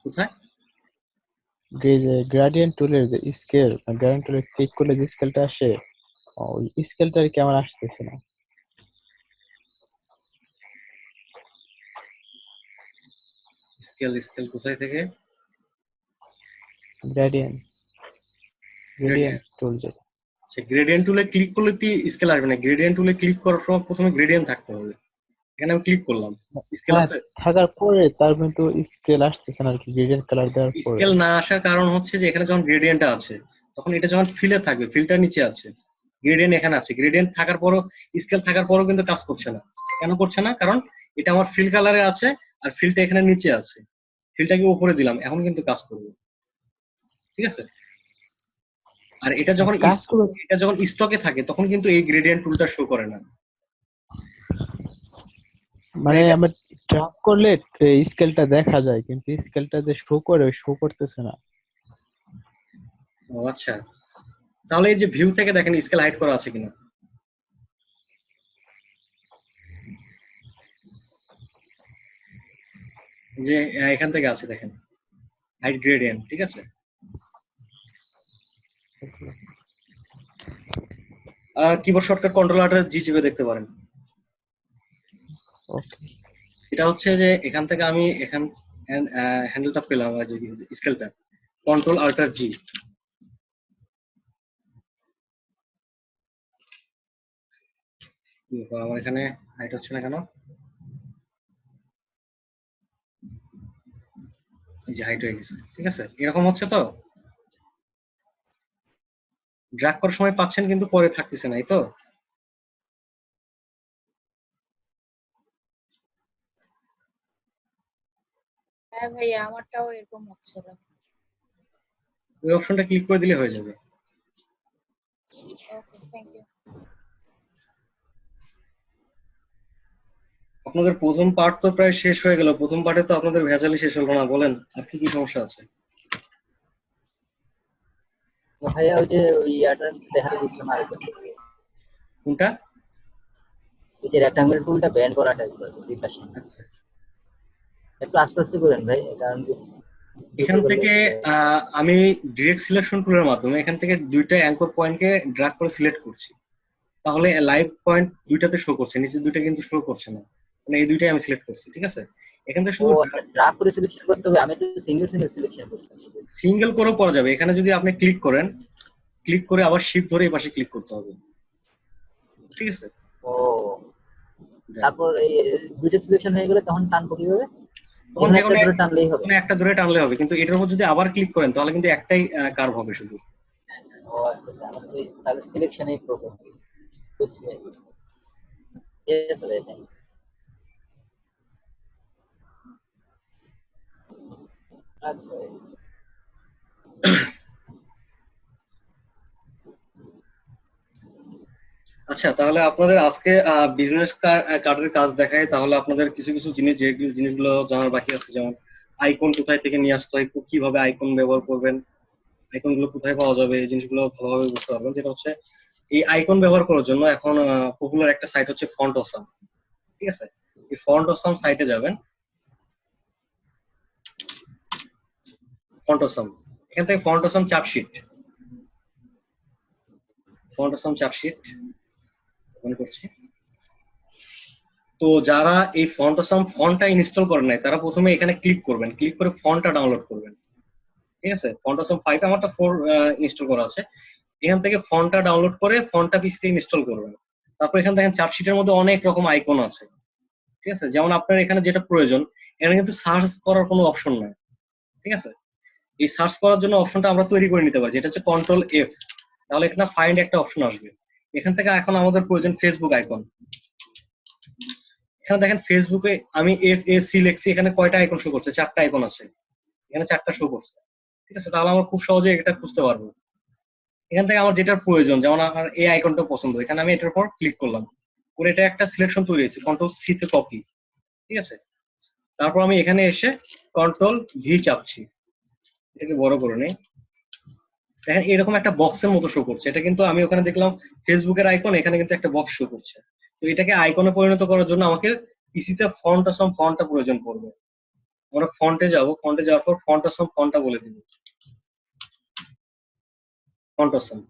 কোথায়? যে গ্রেডিয়েন্ট টুলের যে স্কেল, গ্রেডিয়েন্ট টুলে ক্লিক করলে যে স্কেলটা আসে, ওই স্কেলটা আর কি আমার আসতেছে না। স্কেল স্কেল কোথায় থেকে? গ্রেডিয়েন্ট টুল যেটা। আচ্ছা, গ্রেডিয়েন্ট টুলে ক্লিক করলে কি স্কেল আসবে না? গ্রেডিয়েন্ট টুলে ক্লিক করার সময় প্রথমে গ্রেডিয়েন্ট থাকতে হবে। এখানে আমি ক্লিক করলাম, স্কেল হ্যাঁ, আছে? থাকার পরে তার কিন্তু স্কেল আসতেছে না আর কি, গ্রেডিয়েন্ট কালার দেওয়ার পরে। স্কেল না আসার কারণ হচ্ছে যে এখানে যখন গ্রেডিয়েন্টটা আছে তখন এটা যখন ফিলে থাকবে, ফিলটা নিচে আছে, গ্রেডিয়েন্ট এখানে আছে, গ্রেডিয়েন্ট থাকার পরও স্কেল থাকার পরও কিন্তু কাজ করছে না। কেন করছে না? কারণ এটা আমার ফিল কালারে আছে আর ফিলটা এখানে নিচে আছে। ফিলটাকে উপরে দিলাম, এখন কিন্তু কাজ করবে। ঠিক আছে? আর এটা যখন কাজ করবে এটা যখন স্টকে থাকে তখন কিন্তু এই গ্রেডিয়েন্ট টুলটা শো করে না। মানে আমরা ট্র্যাক করলে স্কেলটা দেখা যায়, কিন্তু স্কেলটা যে শো করে শো করতেছে না। ও আচ্ছা, তাহলে এই যে ভিউ থেকে দেখেন স্কেল হাইড করা আছে কিনা। যে এখান থেকে আছে দেখেন, হাইড গ্রেডিয়েন্ট। ঠিক আছে? Keyboard shortcut control alt G চেপে দেখতে পারেন। ওকে, এটা হচ্ছে যে এখান থেকে আমি এখান হ্যান্ডেলটা পেলাম, যে স্কেলটা কন্ট্রোল আল্টার জি। আমার এখানে হাইট হচ্ছে না কেন? এই যে হাইট হয়ে গেছে। ঠিক আছে, এরকম হচ্ছে তো। ড্র্যাগ করার সময় পাচ্ছেন কিন্তু পরে থাকতেছে না, এই তো। হ্যাঁ ভাইয়া, আমারটাও এরকম হচ্ছিল। ওই অপশনটা ক্লিক করে দিলে হয়ে যাবে। ওকে, থ্যাংক ইউ। আপনাদের প্রথম পার্ট তো প্রায় শেষ হয়ে গেল। প্রথম পার্টে তো আপনাদের ভেজালই শেষ হলো না। বলেন আর কি কি সমস্যা আছে? ভাইয়া ওই যে ওই ইয়াটা দেখা দিয়েছিলাম আরেকবার, কোনটা? ওই যে রেক্টাঙ্গুলার টুলটা ব্যান্ড করাটা দুই পাশে। একটু আস্তে আস্তে করেন ভাই, কারণ এখান থেকে আমি ডিরেক্ট সিলেকশন টুলের মাধ্যমে এখান থেকে দুইটা অ্যাঙ্কর পয়েন্টকে ড্র্যাগ করে সিলেক্ট করছি। তাহলে লাইভ পয়েন্ট দুইটাতে শো করছে, নিচে দুইটা কিন্তু শো করছে না। মানে এই দুইটাই আমি সিলেক্ট করছি। ঠিক আছে? এখান থেকে ও শুধু আচ্ছা, ড্রাগ করে সিলেকশন করতে হবে। আমি তো সিঙ্গেল সিঙ্গেল সিলেকশন করছি। সিঙ্গেল করেও করা যাবে। এখানে যদি আপনি ক্লিক করেন, ক্লিক করে আবার শিফট ধরে এই পাশে ক্লিক করতে হবে। ঠিক আছে? ও, তারপর এই দুইটা সিলেকশন হয়ে গেলে তখন টানবো কিভাবে? তখন যে একটা ধরে টানলেই হবে? একটা ধরে টানলে হবে, কিন্তু এটার উপর যদি আবার ক্লিক করেন তাহলে কিন্তু একটাই কার্ভ হবে শুধু। ও আচ্ছা, তাহলে সিলেকশনেই প্রবলেম। বুঝছি ভাই। ইয়েস ভাই, থ্যাংক ইউ। আচ্ছা ভাই। আচ্ছা, তাহলে আপনাদের আজকে বিজনেস কার্ডের কাজ দেখায়। তাহলে আপনাদের কিছু কিছু জিনিস, যে জিনিসগুলো জানার বাকি আছে, যেমন আইকন কোথায় থেকে নিয়ে আসতে হয়, কিভাবে আইকন ব্যবহার করবেন, আইকন গুলো কোথায় পাওয়া যাবে, এই জিনিসগুলো ভালোভাবে বুঝতে পারবেন। যেটা হচ্ছে এই আইকন ব্যবহার করার জন্য এখন পপুলার একটা সাইট হচ্ছে ফন্ট অসাম। ঠিক আছে? এই ফন্ট অসাম সাইটে যাবেন। ফন্ট অসাম, এখান থেকে font awesome cheatsheet, font awesome cheatsheet open করছি। তো যারা এই ফন্ট অসাম ফন্টটা ইনস্টল করেন নাই তারা প্রথমে এখানে ক্লিক করবেন, ক্লিক করে ফন্টটা ডাউনলোড করবেন। ঠিক আছে? ফন্ট অসাম 5 আমারটা 4 ইনস্টল করা আছে। এখান থেকে ফন্টটা ডাউনলোড করে ফন্টটা পিসিতে ইনস্টল করবেন। তারপর এখানে দেখেন চার্টশিটের মধ্যে অনেক রকম আইকন আছে। ঠিক আছে? যেমন আপনার এখানে যেটা প্রয়োজন, এখানে কিন্তু সার্চ করার কোনো অপশন নাই। ঠিক আছে? এই সার্চ করার জন্য অপশনটা আমরা তৈরি করে নিতে পারি, যেটা হচ্ছে কন্ট্রোল এফ। তাহলে এখানে ফাইন্ড একটা অপশন আসবে। এখান থেকে এখন আমাদের প্রয়োজন ফেসবুক আইকন। এখানে দেখেন ফেসবুকে আমি FAC লিখছি, এখানে কয়টা আইকন শো করছে? 4টা আইকন আছে, এখানে 4টা শো করছে। ঠিক আছে? তাহলে আমরা খুব সহজে এটা খুঁজতে পারবো। এখান থেকে আমার যেটার প্রয়োজন, যেমন আমার এই আইকনটা পছন্দ, এখানে আমি এটার উপর ক্লিক করলাম, করে এটা একটা সিলেকশন তৈরি হয়েছে, কন্ট্রোল সি তে কপি। ঠিক আছে? তারপর আমি এখানে এসে কন্ট্রোল ভি চাপছি, এটাকে বড় করে নেই। দেখেন এরকম একটা বক্সের মতো শো করছে। এটা কিন্তু আমি ওখানে দেখলাম ফেসবুকের আইকন, এখানে কিন্তু একটা বক্স শো করছে। তো এটাকে আইকনে পরিণত করার জন্য আমাকে পিসিতে ফন্ট অসাম ফন্টটা প্রয়োজন পড়বে। আমরা ফন্টে যাব, ফন্টে যাওয়ার পর ফন্ট অসাম ফন্টটা বলে দিব, ফন্ট অসাম।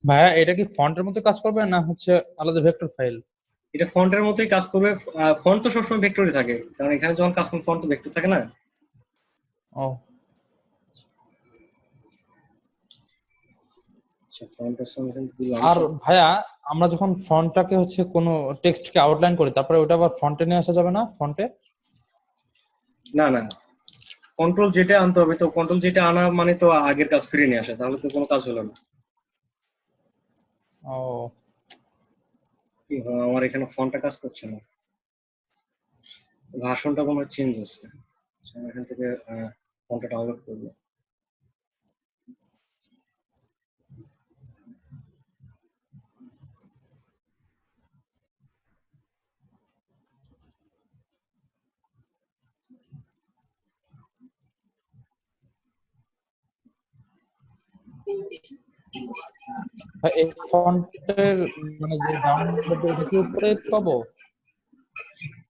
ভাইয়া এটা কি ফন্টের মতো কাজ করবে না হচ্ছে আলাদা ভেক্টর ফাইল? এটা ফন্টের মতোই কাজ করবে। ফন্ট তো সবসময় ভেক্টরই থাকে, কারণ এখানে যখন কাজ করবে ফন্ট তো ভেক্টর থাকে না। ও আচ্ছা, ফন্টের সঙ্গে দিলাম। আর ভাইয়া আমরা যখন ফন্টটাকে হচ্ছে কোনো টেক্সটকে আউটলাইন করি তারপরে ওটা আবার ফন্টে নিয়ে আসা যাবে না? ফন্টে না না, কন্ট্রোল যেটা আনতে হবে, তো কন্ট্রোল যেটা আনা মানে তো আগের কাজ ফিরিয়ে নিয়ে আসে, তাহলে তো কোনো কাজ হলো না। ও কি হয়, আমার এখানে ফন্টটা কাজ করছে না, ভার্সনটা কোনো চেঞ্জ আছে। আচ্ছা, আমি এখান থেকে ফন্টটা ডাউনলোড করবো। ভাই এই ফন্টের মানে যে ডাউনলোড এটা কি উপরে পাবো?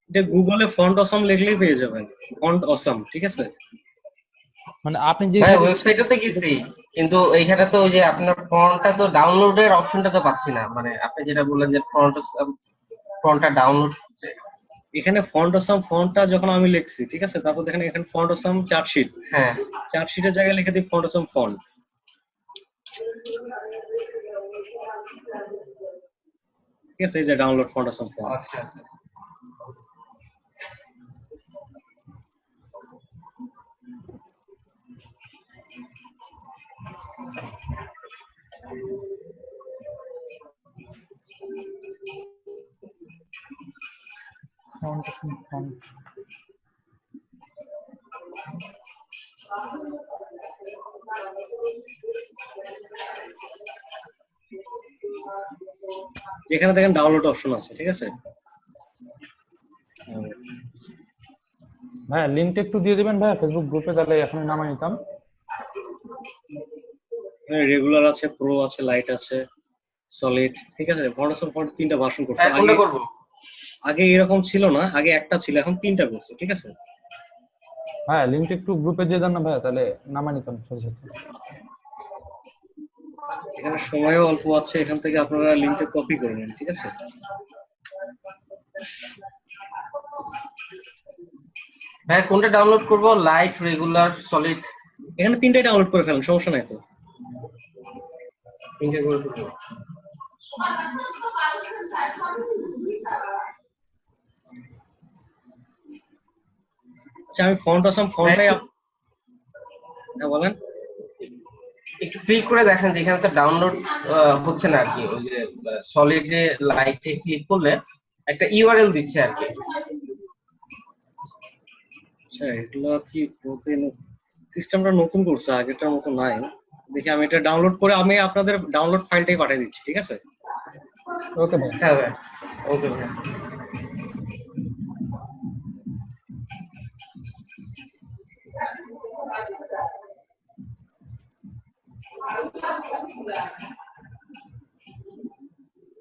এটা গুগলে ফন্ট অসাম লিখলেই পেয়ে যাবেন, ফন্ট অসাম, ঠিক আছে? মানে আপনি যে হ্যাঁ, ওয়েবসাইটে গেছি, কিন্তু এইখানে তো ওই যে আপনার ফন্টটা তো ডাউনলোডের অপশনটা তো পাচ্ছি না। মানে আপনি যেটা বললেন যে ফন্টটা ডাউনলোড, এখানে ফন্ট অসাম ফন্টটা যখন আমি লিখছি, ঠিক আছে, তারপর দেখেন এখানে ফন্ট অসাম চার্টশিট, হ্যাঁ চার্টশিটের জায়গায় লিখে দিই ফন্ট অসাম ফন্ট। ঠিক আছে, এই যে ডাউনলোড ফন্ট অসাম ফন্ট। আচ্ছা আচ্ছা। ফন্ট যেখানে দেখেন ডাউনলোড অপশন আছে, ঠিক আছে? ভাইয়া লিংকটা একটু দিয়ে দিবেন ভাইয়া ফেসবুক গ্রুপে, তাহলে এখন নামাই নিতাম। রেগুলার আছে, প্রো আছে, লাইট আছে, সলিড, ঠিক আছে? ফন্ট অসাম ফন্ট 3টা ভার্সন করছে। হ্যাঁ, কোনটা করব? আগে এরকম ছিল না, আগে একটা ছিল, এখন 3টা করছে, ঠিক আছে? হ্যাঁ লিংকটা একটু গ্রুপে দিয়ে দেন না ভাইয়া, তাহলে নামাই নিতাম সাথে সাথে। এখানে সময়ও অল্প আছে, এখান থেকে আপনারা লিংকটা কপি করে নেন, ঠিক আছে? হ্যাঁ, কোনটা ডাউনলোড করব? Light, regular, solid? এখানে 3টাই ডাউনলোড করে ফেলেন, সমস্যা নাই তো। তিনটে করে করব। আচ্ছা, আমি ফন্ট অসাম ফন্টটাই হ্যাঁ বলেন। একটু ক্লিক করে দেখেন, যেখানে তো ডাউনলোড হচ্ছে না আর কি। ওই যে সলিডে লাইটে ক্লিক করলে একটা ইউআরএল দিচ্ছে আর কি। আচ্ছা, এগুলো কি সিস্টেমটা নতুন করছে, আগেরটার মতো নাই। দেখি আমি এটা ডাউনলোড করে আমি আপনাদের ডাউনলোড ফাইলটাই পাঠিয়ে দিচ্ছি, ঠিক আছে? ওকে ভাই। হ্যাঁ ভাই, ওকে ভাই।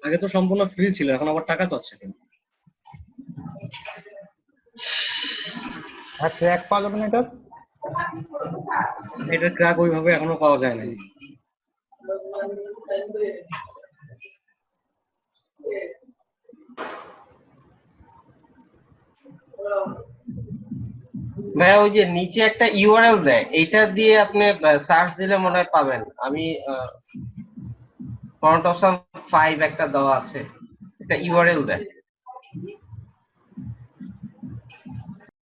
আগে তো সম্পূর্ণ ফ্রি ছিল, এখন আবার টাকা চাচ্ছে কেন? আর ট্র্যাক পাওয়া যাবে না এটা? এটার ক্র্যাক ওইভাবে এখনো পাওয়া যায় না। ভাইয়া ওই যে নিচে একটা ইউআরএল দেয়, এইটা দিয়ে আপনি সার্চ দিলে মনে হয় পাবেন। আমি ফন্ট অসাম 5 একটা দেওয়া আছে, একটা ইউআরএল দেয়।